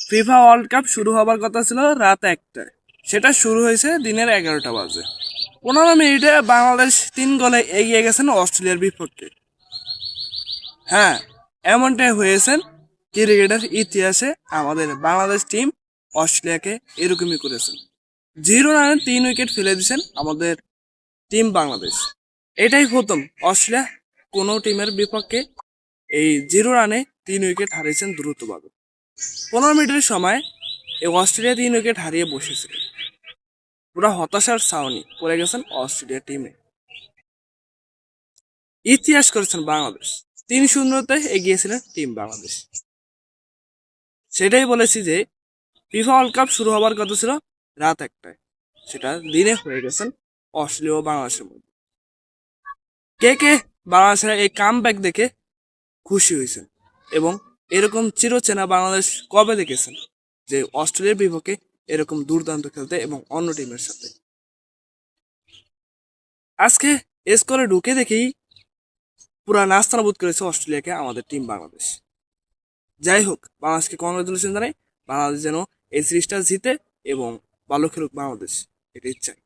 FIFA world cup শুরু হবার কথা ছিল রাত 1টায়, সেটা শুরু হয়েছে দিনের 11টা বাজে। 15 মিনিটে বাংলাদেশ 3 গোলে এগিয়ে গেছেন অস্ট্রেলিয়ার বিপক্ষে। হ্যাঁ, এমনটাই হয়েছেন ক্রিকেটের ইতিহাসে। আমাদের বাংলাদেশ টিম অস্ট্রেলিয়াকে এরকমই করেছেন, 0 রানে 3 উইকেট ফেলে দিয়েছেন আমাদের টিম বাংলাদেশ। এটাই প্রথম অস্ট্রেলিয়া কোনো টিমের বিপক্ষে এই 0 রানে 3 উইকেট হারিয়েছেন দ্রুতভাবে। 15 মিনিটের সময় এই অস্ট্রেলিয়া 3 উইকেট হারিয়ে বসেছিল। পুরো হতাশার ছাউনি পড়ে গেছেন অস্ট্রেলিয়া টিমে। ইতিহাস করেছেন বাংলাদেশ, 3-0-তে এগিয়েছিলেন টিম বাংলাদেশ। সেটাই বলেছি যে ফিফা ওয়ার্ল্ড কাপ শুরু হবার কথা ছিল রাত 1টায়, সেটা দিনে হয়ে গেছেন অস্ট্রেলিয়া ও বাংলাদেশের মধ্যে। কে কে বাংলাদেশের এই কাম ব্যাক দেখে খুশি হয়েছেন, এবং এরকম চিরচেনা বাংলাদেশ কবে দেখেছেন যে অস্ট্রেলিয়ার বিপক্ষে এরকম দুর্দান্ত খেলতে এবং অন্য টিমের সাথে? আজকে স্কোরে ঢুকে দেখেই পুরা নাস্তানাবুদ করেছে অস্ট্রেলিয়াকে আমাদের টিম বাংলাদেশ। যাই হোক, বাংলাদেশকে কংগ্রেচুলেশন জানাই। বাংলাদেশ যেন এই সিরিজটা জিতে এবং ভালো খেলুক বাংলাদেশ, এটাই চাই।